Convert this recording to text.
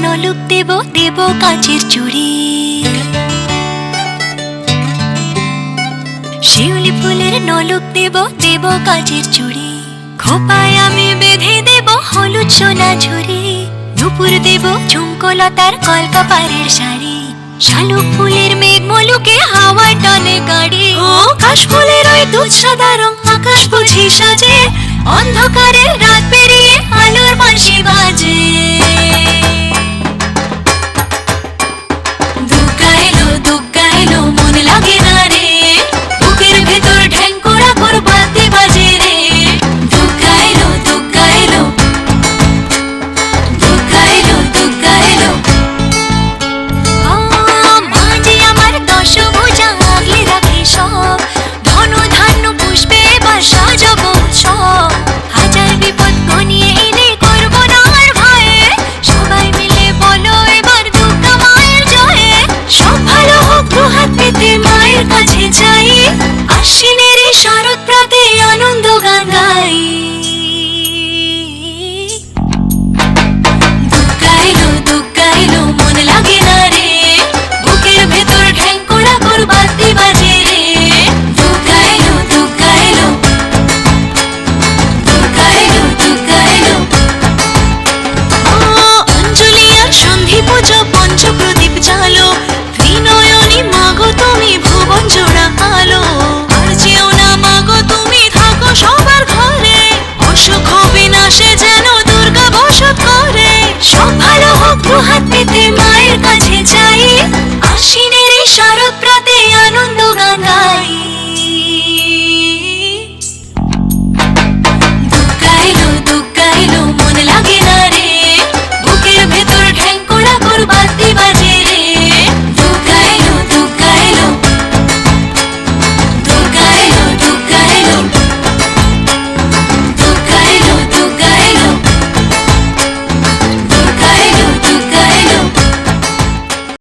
নলুক দেব, দেব কাঁচের চুড়ি। শিউলি ফুলের নলুক দেব, দেব কাঁচের চুড়ি। খোপায় আমি বেঁধে দেব হলুদ সোনা ঝুড়ি। নুপুর দেব ঝুমকোলতার কলকাপাড়ের শাড়ি। শালুক ফুলের মেঘ মলুকে হাওয়ার টানে গাড়ি। ও কাশ ফুলের ওই দুধ সাদা রং আকাশ বুঝি সাজে। অন্ধকারের রাত পেরিয়ে আলোর বাঁশি বাজে।